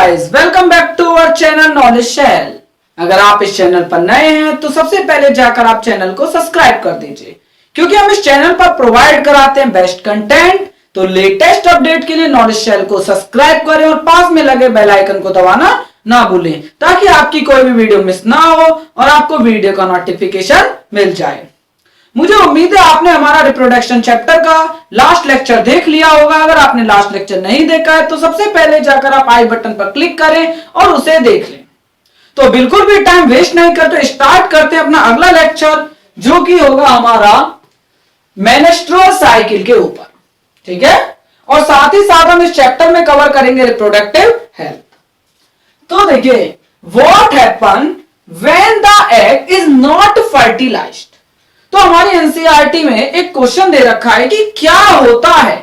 Guys, welcome back to our channel Knowledge Shell. अगर आप इस चैनल पर नए हैं तो सबसे पहले जाकर आप चैनल को सब्सक्राइब कर दीजिए, क्योंकि हम इस चैनल पर प्रोवाइड कराते हैं बेस्ट कंटेंट। तो लेटेस्ट अपडेट के लिए नॉलेज शेल को सब्सक्राइब करें और पास में लगे बेल आइकन को दबाना ना भूलें, ताकि आपकी कोई भी वीडियो मिस ना हो और आपको वीडियो का नोटिफिकेशन मिल जाए। मुझे उम्मीद है आपने हमारा रिप्रोडक्शन चैप्टर का लास्ट लेक्चर देख लिया होगा। अगर आपने लास्ट लेक्चर नहीं देखा है तो सबसे पहले जाकर आप आई बटन पर क्लिक करें और उसे देख लें। तो बिल्कुल भी टाइम वेस्ट नहीं करते, स्टार्ट करते हैं अपना अगला लेक्चर, जो कि होगा हमारा मेंस्ट्रुअल साइकिल के ऊपर। ठीक है, और साथ ही साथ हम इस चैप्टर में कवर करेंगे रिप्रोडक्टिव हेल्थ। तो देखिए, what happen when the egg is not fertilized. तो हमारी एनसीईआरटी में एक क्वेश्चन दे रखा है कि क्या होता है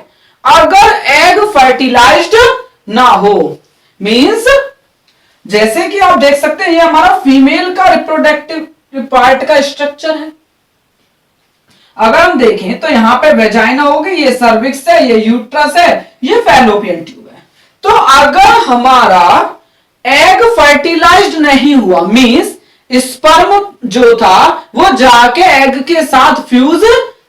अगर एग फर्टिलाइज्ड ना हो। मींस जैसे कि आप देख सकते हैं, ये हमारा फीमेल का रिप्रोडक्टिव पार्ट का स्ट्रक्चर है। अगर हम देखें तो यहां पे वेजाइना होगी, ये सर्विक्स है, ये यूट्रस है, ये फैलोपियन ट्यूब है। तो अगर हमारा एग फर्टिलाइज्ड नहीं हुआ, मींस स्पर्म जो था वो जाके एग के साथ फ्यूज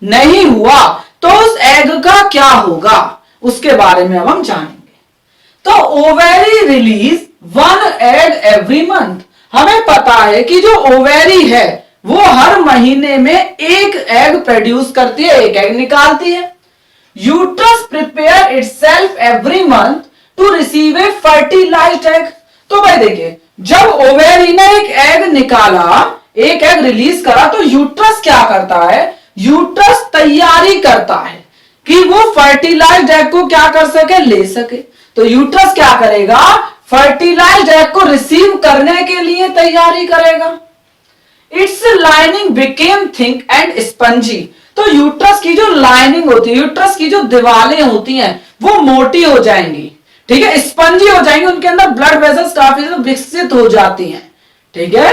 नहीं हुआ, तो उस एग का क्या होगा उसके बारे में अब हम जानेंगे। तो ovary release 1 egg every month. हमें पता है कि जो ओवेरी है वो हर महीने में एक एग प्रोड्यूस करती है, एक एग निकालती है। Uterus prepare itself every month to receive a fertilized egg. तो भाई देखिए, जब ओवेरी ने एक एग निकाला, एक एग रिलीज करा, तो यूट्रस क्या करता है? यूट्रस तैयारी करता है कि वो फर्टिलाइज्ड एग को क्या कर सके, ले सके। तो यूट्रस क्या करेगा? फर्टिलाइज्ड एग को रिसीव करने के लिए तैयारी करेगा। It's lining became thick and spongy. तो यूट्रस की जो लाइनिंग होती है, यूट्रस की जो दीवारें होती हैं, वो मोटी हो जाएंगी। ठीक है, स्पंजी हो जाएंगे, उनके अंदर ब्लड वेसल्स काफी विकसित हो जाती हैं। ठीक है,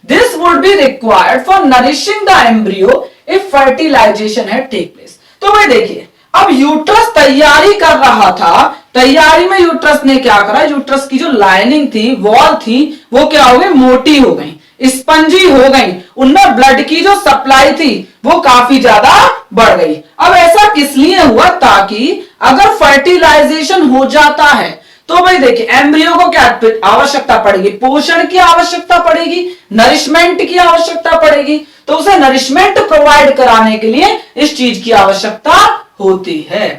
this would be required for nourishing the embryo if fertilization है टेक प्लेस। तो भाई देखिए, अब यूट्रस तैयारी कर रहा था, तैयारी में यूट्रस ने क्या करा? यूट्रस की जो लाइनिंग थी, वॉल थी, वो क्या हो गई? मोटी हो गई, स्पंजी हो गई, उनमें ब्लड की जो सप्लाई थी वो काफी ज्यादा बढ़ गई। अब ऐसा किस लिए हुआ? ताकि अगर फर्टिलाइजेशन हो जाता है तो भाई देखिए, एम्ब्रियो को क्या आवश्यकता पड़ेगी? पोषण की आवश्यकता पड़ेगी, नरिशमेंट की आवश्यकता पड़ेगी। तो उसे नरिशमेंट प्रोवाइड कराने के लिए इस चीज की आवश्यकता होती है।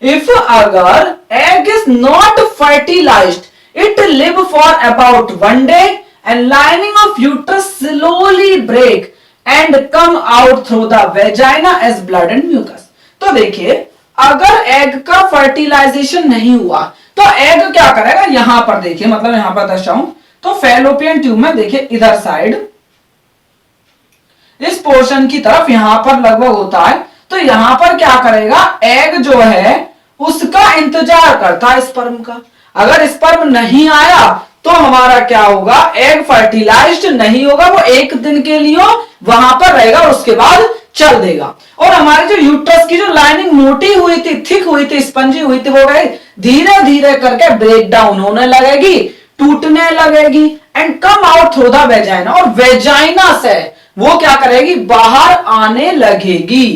इफ अगर egg is not fertilized it live for about 1 day and lining of uterus slowly break and come out through the vagina as blood and mucus। तो देखिए, अगर एग का फर्टिलाइजेशन नहीं हुआ तो एग क्या करेगा? यहां पर देखिए, मतलब यहां पर दर्शाऊं तो फैलोपियन ट्यूब में देखिए, इधर साइड इस पोर्शन की तरफ यहां पर लगभग होता है। तो यहां पर क्या करेगा? एग जो है उसका इंतजार करता है स्पर्म का। अगर स्पर्म नहीं आया तो हमारा क्या होगा? एग फर्टिलाइज्ड नहीं होगा, वो एक दिन के लिए वहां पर रहेगा और उसके बाद चल देगा। और हमारी जो यूट्रस की जो लाइनिंग मोटी हुई थी, थिक हुई थी, स्पंजी हुई थी, वो गई धीरे धीरे करके ब्रेक डाउन होने लगेगी, टूटने लगेगी and come out through the vagina. और वेजाइना से वो क्या करेगी? बाहर आने लगेगी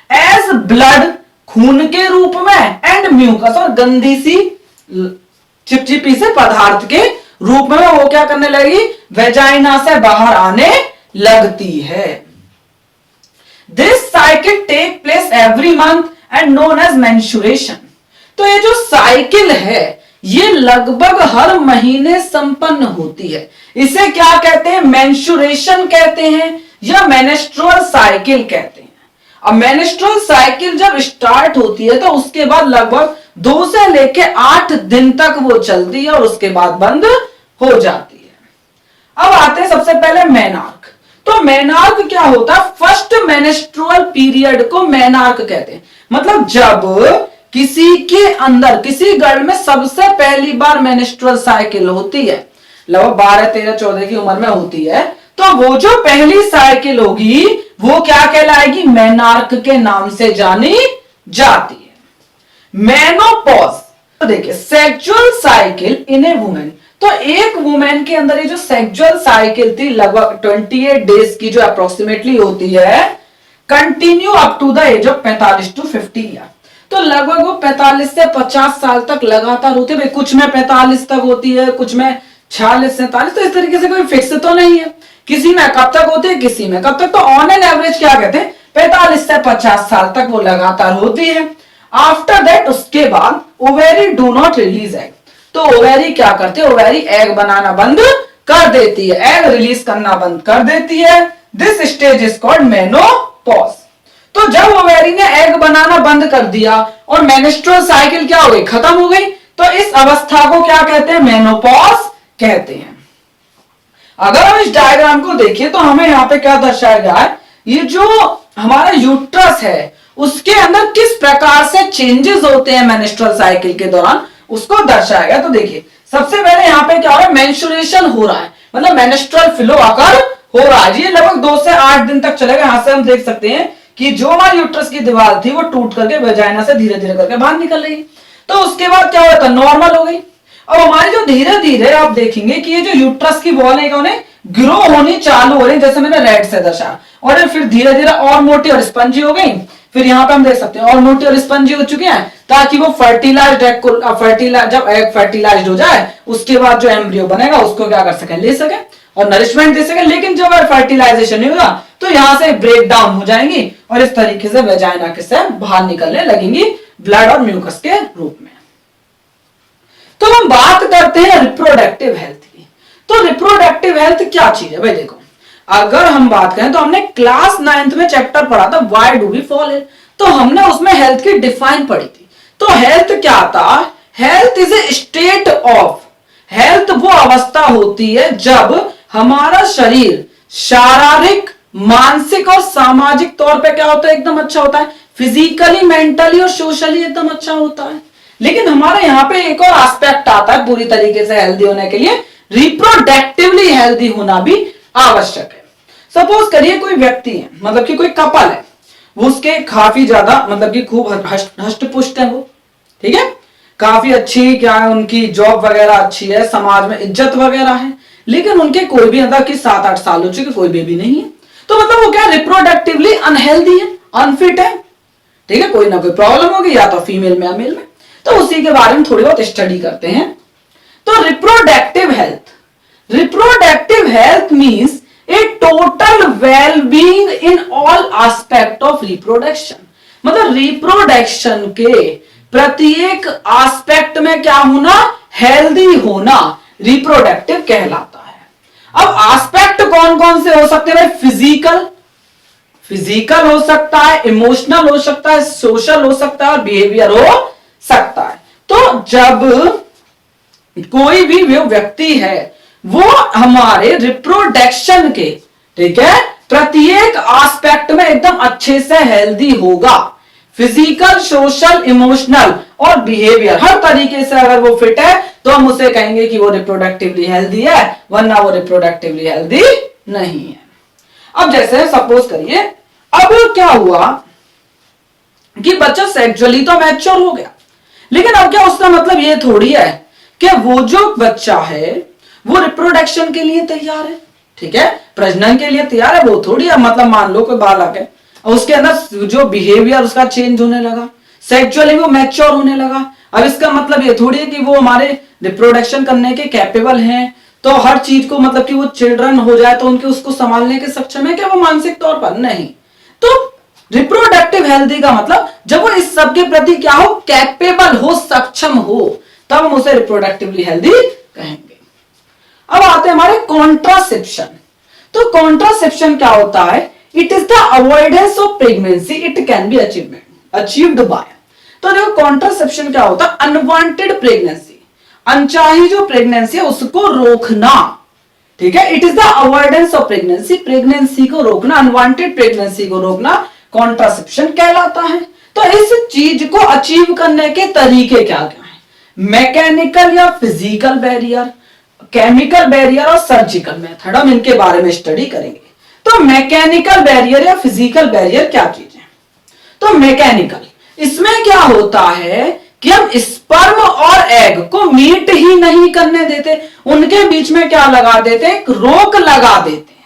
एज ब्लड, खून के रूप में, एंड म्यूकस, और गंदी सी चिपचिपी से पदार्थ के रूप में वो क्या करने लगेगी? वेजाइना से बाहर आने लगती है। This cycle take place every month and known as menstruation. तो ये जो साइकिल है ये लगभग हर महीने संपन्न होती है। इसे क्या कहते हैं? मेंस्ट्रुएशन कहते हैं या मेंस्ट्रुअल साइकिल कहते हैं। अब मेंस्ट्रुअल साइकिल जब स्टार्ट होती है तो उसके बाद लगभग 2 से लेके 8 दिन तक वो चलती है और उसके बाद बंद हो जाती है। अब आते हैं सबसे पहले मेनार्क। तो मेनार्क क्या होता है? फर्स्ट मेंस्ट्रुअल पीरियड को मेनार्क कहते हैं। मतलब जब किसी के अंदर, किसी गर्ल में सबसे पहली बार मेंस्ट्रुअल साइकिल होती है, लगभग 12, 13, 14 की उम्र में होती है, तो वो जो पहली साइकिल होगी वो क्या कहलाएगी? मेनार्क के नाम से जानी जाती है। मेनोपॉज तो देखिए sexual cycle in A women, तो एक वुमेन के अंदर ये जो सेक्सुअल साइकिल थी लगभग 28 डेज की जो अप्रोक्सीमेटली होती है, continue up to the age of 45 to 50 year. तो लगभग वो 45 से 50 साल तक लगातार होती है। कुछ में 45 तक होती है, कुछ में 46 47, तो इस तरीके से कोई फिक्स तो नहीं है, किसी में कब तक होती है, किसी में कब तक। तो ऑन एन एवरेज क्या कहते हैं, 45 से 50 साल तक वो लगातार होती है। आफ्टर दैट उसके बाद ovary do not release egg, तो ओवेरी क्या करती है, ओवेरी एग बनाना बंद कर देती है, एग रिलीज करना बंद कर देती है। This stage is called menopause. तो जब ओवेरी ने एग बनाना बंद कर दिया और मेंस्ट्रुअल साइकिल क्या हो गई, खत्म हो गई, तो इस अवस्था को क्या कहते हैं, मेनोपॉज कहते हैं। अगर हम इस डायग्राम को देखें तो हमें यहाँ पे क्या दर्शाया गया है, ये जो हमारा यूट्रस है उसके अंदर किस प्रकार से चेंजेस होते हैं मेंस्ट्रुअल साइकिल के दौरान, उसको दर्शाया गया। तो देखिए सबसे पहले यहाँ पे क्या हो रहा है, मेंस्ट्रुएशन हो रहा है, मतलब मेंस्ट्रुअल फ्लो आकर हो रहा है। ये लगभग 2 से 8 दिन तक चलेगा। यहां से हम देख सकते हैं कि जो हमारी यूट्रस की दीवार थी वो टूट करके वेजाइना से धीरे धीरे करके बाहर निकल रही, तो उसके बाद क्या होता है, नॉर्मल हो गई। अब हमारी जो धीरे धीरे आप देखेंगे कि ये जो यूट्रस की वॉल है उन्हें ग्रो होनी चालू हो रही, जैसे मैंने रेड से दर्शाया, और फिर धीरे धीरे और मोटी और स्पंजी हो गई। फिर यहाँ पे हम देख सकते हैं और मोटी और स्पंजी हो चुके हैं, ताकि वो फर्टिलाइज्ड जब एग फर्टिलाइज्ड हो जाए उसके बाद जो एम्ब्रियो बनेगा उसको क्या कर सके, ले सके और नरिशमेंट दे सके। लेकिन जब फर्टिलाइजेशन नहीं होगा तो यहां से ब्रेक डाउन हो जाएंगी और इस तरीके से वेजाइना के से बाहर निकलने लगेंगी ब्लड और म्यूकस के रूप में। तो हम बात करते हैं रिप्रोडक्टिव हेल्थ की। तो रिप्रोडक्टिव हेल्थ क्या चीज है भाई, देखो अगर हम बात करें तो हमने क्लास 9th में चैप्टर पढ़ा था why do we fall ill, तो हमने उसमें हेल्थ की डिफाइन पढ़ी थी। तो हेल्थ क्या था, health is a state of, health वो अवस्था होती है जब हमारा शरीर शारीरिक, मानसिक और सामाजिक तौर पे क्या होता है, एकदम अच्छा होता है, फिजिकली, मेंटली और सोशली एकदम अच्छा होता है। लेकिन हमारे यहाँ पे एक और एस्पेक्ट आता है पूरी तरीके से हेल्दी होने के लिए, रिप्रोडक्टिवली हेल्दी होना भी आवश्यक है। सपोज करिए कोई व्यक्ति है, मतलब कि कोई कपल है, वो उसके काफी ज्यादा मतलब कि खूब हष्ट पुष्ट है वो, ठीक है, काफी अच्छी क्या है उनकी जॉब वगैरह अच्छी है, समाज में इज्जत वगैरह है, लेकिन उनके कोई भी अंदर की 7-8 साल हो चुके, कोई बेबी नहीं है। तो मतलब वो क्या रिप्रोडक्टिवली अनहेल्दी है, अनफिट है, ठीक है, कोई ना कोई प्रॉब्लम होगी या तो फीमेल में या मेल में। तो उसी के बारे में थोड़ी बहुत स्टडी करते हैं। तो reproductive health means A total wellbeing in all aspect of reproduction, मतलब रिप्रोडक्शन के प्रत्येक एस्पेक्ट में क्या होना, हेल्दी होना रिप्रोडक्टिव कहलाता है। अब एस्पेक्ट कौन कौन से हो सकते हैं, फिजिकल हो सकता है, इमोशनल हो सकता है, सोशल हो सकता है और बिहेवियर हो सकता है। तो जब कोई भी व्यक्ति है वो हमारे रिप्रोडक्शन के, ठीक है, प्रत्येक एस्पेक्ट में एकदम अच्छे से हेल्दी होगा, फिजिकल, सोशल, इमोशनल और बिहेवियर हर तरीके से अगर वो फिट है तो हम उसे कहेंगे कि वो रिप्रोडक्टिवली हेल्दी है, वरना वो रिप्रोडक्टिवली हेल्दी नहीं है। अब जैसे सपोज करिए, अब क्या हुआ कि बच्चा सेक्सुअली तो मैच्योर हो गया, लेकिन अब क्या उसका मतलब ये थोड़ी है कि वो जो बच्चा है वो रिप्रोडक्शन के लिए तैयार है, ठीक है, प्रजनन के लिए तैयार है, वो थोड़ी है। मतलब मान लो कोई बालक है और उसके अंदर जो बिहेवियर उसका चेंज होने लगा, सेक्सुअली वो मैच्योर होने लगा, अब इसका मतलब ये थोड़ी है कि वो हमारे रिप्रोडक्शन करने के कैपेबल हैं, तो हर चीज को मतलब कि वो चिल्ड्रन हो जाए तो उनके उसको संभालने के सक्षम है क्या वो मानसिक तौर पर, नहीं। तो रिप्रोडक्टिव हेल्दी का मतलब जब वो इस सब के प्रति क्या हो, कैपेबल हो, सक्षम हो, तब हम उसे रिप्रोडक्टिवली हेल्दी कहेंगे। अब आते हैं हमारे कॉन्ट्रासेप्शन। तो कॉन्ट्रासेप्शन क्या होता है, it is the avoidance of pregnancy, it can be achieved by. तो देखो कॉन्ट्रासेप्शन क्या होता है, अनवांटेड प्रेगनेंसी, अनचाही जो प्रेगनेंसी है उसको रोकना, ठीक है, it is the avoidance of pregnancy, pregnancy को रोकना, अनवांटेड प्रेगनेंसी को रोकना कॉन्ट्रासेप्शन कहलाता है। तो इस चीज को अचीव करने के तरीके क्या क्या है, मैकेनिकल या फिजिकल बैरियर, केमिकल बैरियर और सर्जिकल मेथड, हम इनके बारे में स्टडी करेंगे। तो मैकेनिकल बैरियर या फिजिकल बैरियर क्या चीज है, तो मैकेनिकल, इसमें क्या होता है कि हम स्पर्म और एग को मीट ही नहीं करने देते, उनके बीच में क्या लगा देते हैं, एक रोक लगा देते हैं,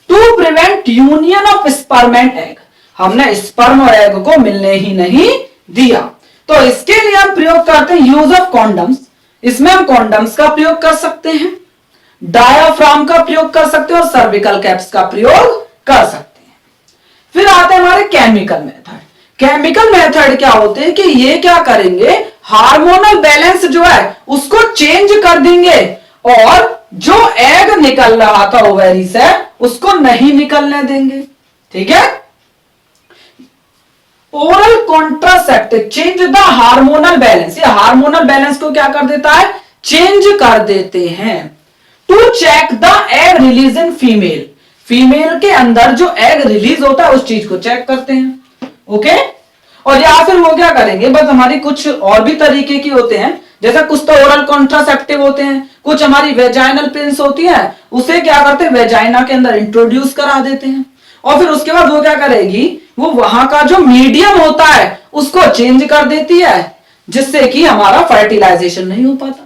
to prevent union of sperm and egg. हमने स्पर्म और एग को मिलने ही नहीं दिया। तो इसके लिए हम प्रयोग करते हैं यूज ऑफ कॉन्डम्स। इसमें हम कॉन्डम्स का प्रयोग कर सकते हैं, डायाफ्राम का प्रयोग कर सकते हैं और सर्विकल कैप्स का प्रयोग कर सकते हैं। फिर आते हैं हमारे केमिकल मेथड। केमिकल मेथड क्या होते हैं कि ये क्या करेंगे, हार्मोनल बैलेंस जो है उसको चेंज कर देंगे और जो एग निकल रहा था ओवेरी से उसको नहीं निकलने देंगे। ठीक है। Oral contraceptive change the hormonal balance, ये हार्मोनल बैलेंस को क्या कर देता है, चेंज कर देते हैं। To check the egg release in female, female के अंदर जो एग रिलीज होता है उस चीज को चेक करते हैं। ओके। और या फिर वो क्या करेंगे, बस हमारी कुछ और भी तरीके की होते हैं, जैसा कुछ तो ओरल कॉन्ट्रासेप्टिव होते हैं, कुछ हमारी वेजाइनल पिल्स होती है, उसे क्या करते हैं वेजाइना के अंदर इंट्रोड्यूस करा देते हैं और फिर उसके बाद वो क्या करेगी, वो वहां का जो मीडियम होता है उसको चेंज कर देती है जिससे कि हमारा फर्टिलाइजेशन नहीं हो पाता।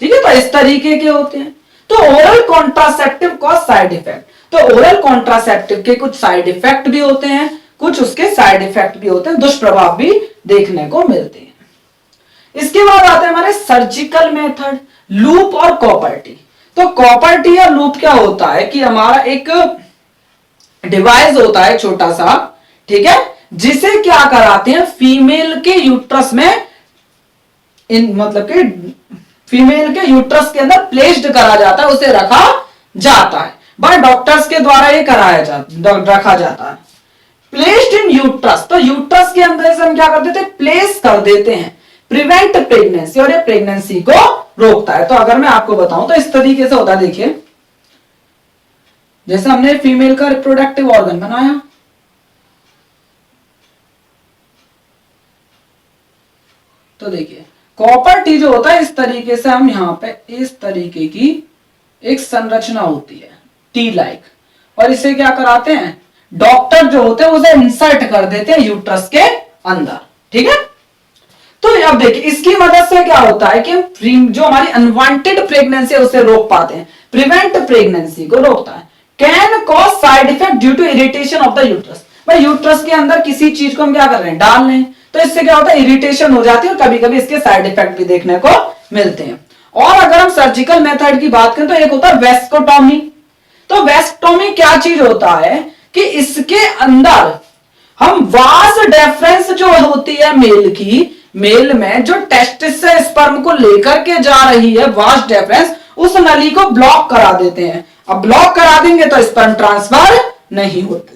ठीक है। तो इस तरीके के होते हैं। तो oral contraceptive cause side effect, तो ओरल कॉन्ट्रासेप्टिव के कुछ साइड इफेक्ट भी होते हैं, कुछ उसके साइड इफेक्ट भी होते हैं, दुष्प्रभाव भी देखने को मिलते हैं। इसके बाद आते हैं हमारे सर्जिकल मेथड, लूप और कॉपर्टी। तो कॉपर्टी या लूप क्या होता है कि हमारा एक डिवाइस होता है छोटा सा, ठीक है, जिसे क्या कराते हैं फीमेल के यूट्रस में, मतलब कि फीमेल के यूट्रस के अंदर प्लेस्ड करा जाता है, उसे रखा जाता है, बाय डॉक्टर्स के द्वारा ये रखा जाता है। प्लेस्ड इन यूट्रस, तो यूट्रस के अंदर से हम क्या कर देते हैं, प्लेस कर देते हैं। प्रिवेंट प्रेगनेंसी, और ये प्रेगनेंसी को रोकता है। तो अगर मैं आपको बताऊं तो इस तरीके से होता है, देखिए जैसे हमने फीमेल का रिप्रोडक्टिव ऑर्गन बनाया, तो देखिए कॉपर टी जो होता है इस तरीके से, हम यहां पे इस तरीके की एक संरचना होती है टी लाइक, और इसे क्या कराते हैं डॉक्टर जो होते हैं उसे इंसर्ट कर देते हैं यूट्रस के अंदर। ठीक है। तो अब देखिए इसकी मदद से क्या होता है कि जो हमारी अनवांटेड प्रेगनेंसी है उसे रोक पाते हैं, प्रिवेंट प्रेगनेंसी को रोकता है। Can cause side effect due to irritation of the uterus, भाई यूट्रस के अंदर किसी चीज को हम क्या कर रहे हैं, डाल रहे हैं, तो इससे क्या होता है इरिटेशन हो जाती है और कभी कभी इसके साइड इफेक्ट भी देखने को मिलते हैं। और अगर हम सर्जिकल मेथड की बात करें तो एक होता है वेस्कोटॉमी। तो वेस्कोटॉमी क्या चीज होता है कि इसके अंदर हम वास डेफरेंस जो होती है मेल की, मेल में जो टेस्टिस से स्पर्म को लेकर के जा रही है वास डेफरेंस, उस नली को ब्लॉक करा देते हैं। अब ब्लॉक करा देंगे तो स्पर्म ट्रांसफर नहीं होते,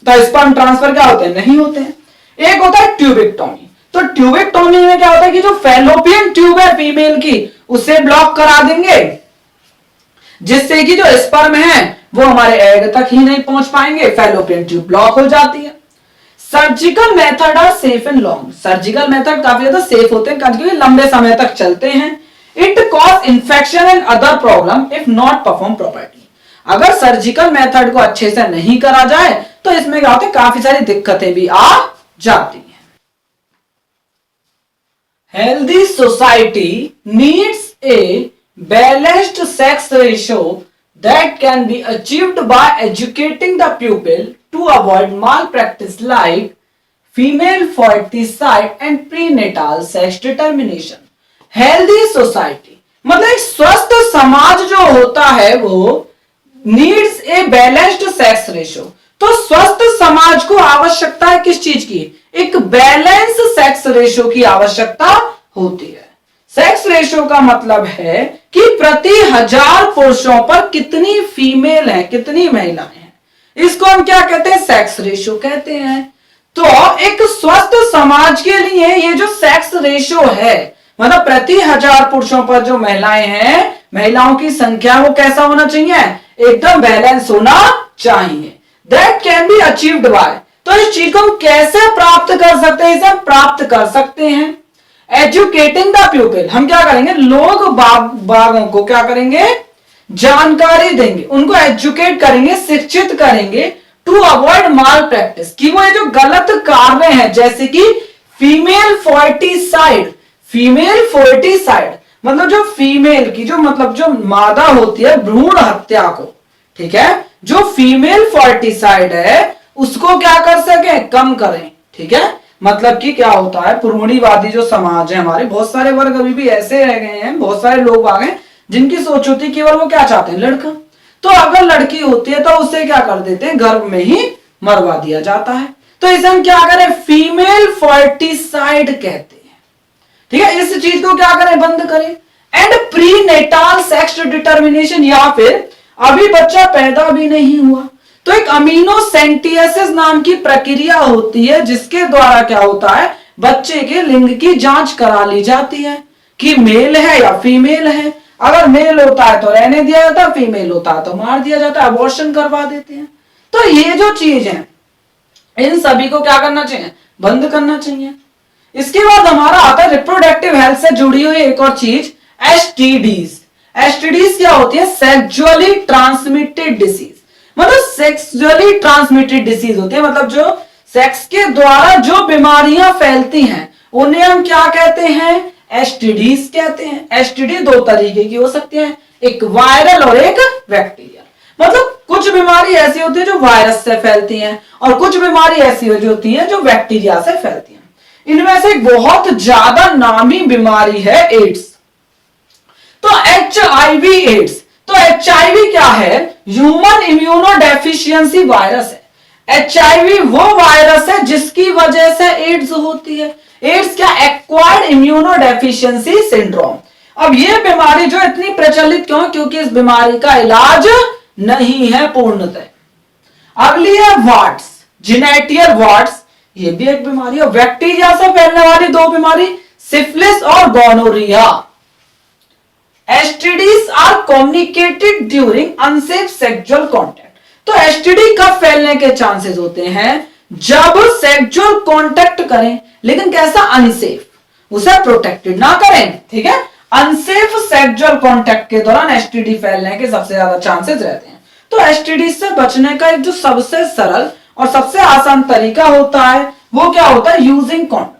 तो स्पर्म ट्रांसफर क्या होते हैं, नहीं होते हैं। एक होता है ट्यूबेक्टोमी। तो ट्यूबेक्टोमी में क्या होता है कि जो फैलोपियन ट्यूब है फीमेल की उसे ब्लॉक करा देंगे जिससे कि जो स्पर्म है वो हमारे एग तक ही नहीं पहुंच पाएंगे, फैलोपियन ट्यूब ब्लॉक हो जाती है। Surgical method are safe and long, surgical method काफी ज्यादा सेफ होते हैं क्योंकि लंबे समय तक चलते हैं। It cause infection and other problem if not perform properly, अगर सर्जिकल मेथड को अच्छे से नहीं करा जाए तो इसमें क्या होता है काफी सारी दिक्कतें भी आ जाती हैं। Healthy society needs a balanced sex ratio that can be achieved by educating the pupil to avoid malpractice like female ferticide and prenatal sex determination. Healthy society मतलब एक स्वस्थ समाज जो होता है वो needs a balanced sex ratio, तो स्वस्थ समाज को आवश्यकता है किस चीज की, एक बैलेंस सेक्स रेशियो की आवश्यकता होती है। सेक्स रेशियो का मतलब है कि प्रति 1000 पुरुषों पर कितनी फीमेल है, कितनी महिलाएं हैं, इसको हम क्या कहते हैं, सेक्स रेशियो कहते हैं। तो एक स्वस्थ समाज के लिए ये जो सेक्स रेशियो है मतलब प्रति 1000 पुरुषों पर जो महिलाएं हैं, महिलाओं की संख्या वो कैसा होना चाहिए, एकदम बैलेंस होना चाहिए। That can be achieved by, तो इस चीज को हम कैसे प्राप्त कर सकते हैं, इसे हम प्राप्त कर सकते हैं एजुकेटिंग द पीपल, हम क्या करेंगे लोग बागों को क्या करेंगे जानकारी देंगे, उनको एजुकेट करेंगे, शिक्षित करेंगे टू अवॉइड माल प्रैक्टिस, कि वो ये जो गलत कार्य हैं जैसे कि फीमेल फर्टिसाइड, फीमेल फोर्टिसाइड मतलब जो फीमेल की जो मतलब जो मादा होती है भ्रूण हत्या को, ठीक है, जो फीमेल फोर्टिसाइड है उसको क्या कर सके, कम करें, ठीक है। मतलब कि क्या होता है, पुरूणीवादी जो समाज है हमारे, बहुत सारे वर्ग अभी भी ऐसे रह गए हैं, बहुत सारे लोग आ गए जिनकी सोच होती है केवल वो क्या चाहते हैं, लड़का। तो अगर लड़की होती है तो उसे क्या कर देते हैं, गर्भ में ही मरवा दिया जाता है। तो इसे हम क्या करें, फीमेल फर्टिसाइड कहते हैं, ठीक है। इस चीज को क्या करें, बंद करें। एंड प्रीनेटाल सेक्स डिटर्मिनेशन, या फिर अभी बच्चा पैदा भी नहीं हुआ तो एक अमीनोसेंटियसिस नाम की प्रक्रिया होती है जिसके द्वारा क्या होता है, बच्चे के लिंग की जांच करा ली जाती है कि मेल है या फीमेल है। अगर मेल होता है तो रहने दिया जाता है, फीमेल होता है तो मार दिया जाता है, अबॉर्शन करवा देते हैं। तो ये जो चीज है इन सभी को क्या करना चाहिए, बंद करना चाहिए। इसके बाद हमारा आता है रिप्रोडक्टिव हेल्थ से जुड़ी हुई एक और चीज, एसटीडीज। एसटीडीज क्या होती है, सेक्सुअली ट्रांसमिटेड डिसीज। मतलब सेक्सुअली ट्रांसमिटेड डिसीज होती है, मतलब जो सेक्स के द्वारा जो बीमारियां फैलती हैं उन्हें हम क्या कहते हैं, एसटीडीज कहते हैं। एसटीडी दो तरीके की हो सकती है, एक वायरल और एक बैक्टीरियल। मतलब कुछ बीमारी ऐसी होती है जो वायरस से फैलती हैं और कुछ बीमारी ऐसी होती है जो बैक्टीरिया से फैलती हैं। इनमें से एक बहुत ज्यादा नामी बीमारी है एड्स। तो HIV एड्स, तो HIV क्या है, ह्यूमन इम्यूनोडेफिशिएंसी वायरस है। HIV वो वायरस है जिसकी वजह से एड्स होती है। एड्स क्या, एक्वायर्ड इम्यूनोडेफिशिएंसी सिंड्रोम। अब ये बीमारी जो इतनी प्रचलित क्यों, क्योंकि इस बीमारी का इलाज नहीं है पूर्णतः। अगली है वार्ड्स, जिनेटियल वार्ड्स, ये भी एक बीमारी है। बैक्टीरिया से फैलने वाली दो बीमारी, सिफिलिस और gonorrhoea. STDs are communicated during unsafe sexual contact. तो एसटीडी कब फैलने के चांसेस होते हैं, जब सेक्सुअल कॉन्टैक्ट करें, लेकिन कैसा, अनसेफ, उसे प्रोटेक्टेड ना करें, ठीक है। अनसेफ सेक्सुअल कॉन्टैक्ट के दौरान एसटीडी फैलने के सबसे ज्यादा चांसेस रहते हैं। तो एसटीडी से बचने का एक जो सबसे सरल और सबसे आसान तरीका होता है वो क्या होता है, यूजिंग कॉन्डम।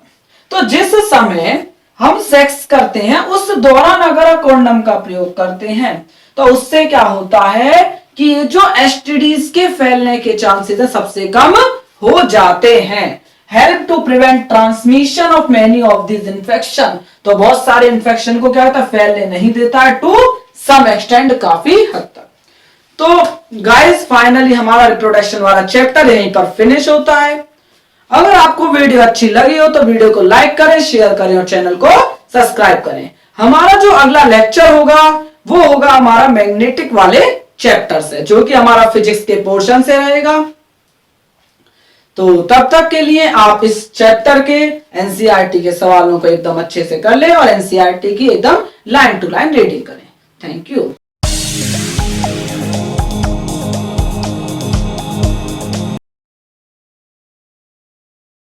तो जिस समय हम सेक्स करते हैं उस दौरान अगर कॉन्डम का प्रयोग करते हैं तो उससे क्या होता है कि ये जो एसटीडीज के फैलने के चांसेस है सबसे कम हो जाते हैं। Help to prevent transmission of many of this infection, तो बहुत सारे इन्फेक्शन को क्या होता है, फैलने नहीं देता है, टू सम एक्सटेंड, काफी हद तक। तो गाइस फाइनली हमारा रिप्रोडक्शन वाला चैप्टर यहीं पर फिनिश होता है। अगर आपको वीडियो अच्छी लगी हो तो वीडियो को लाइक करें, शेयर करें और चैनल को सब्सक्राइब करें। हमारा जो अगला लेक्चर होगा वो होगा हमारा मैग्नेटिक वाले चैप्टर से, जो कि हमारा फिजिक्स के पोर्शन से रहेगा। तो तब तक के लिए आप इस चैप्टर के एनसीईआरटी के सवालों को एकदम अच्छे से कर लें और एनसीईआरटी की एकदम लाइन टू लाइन रीडिंग करें। Thank you.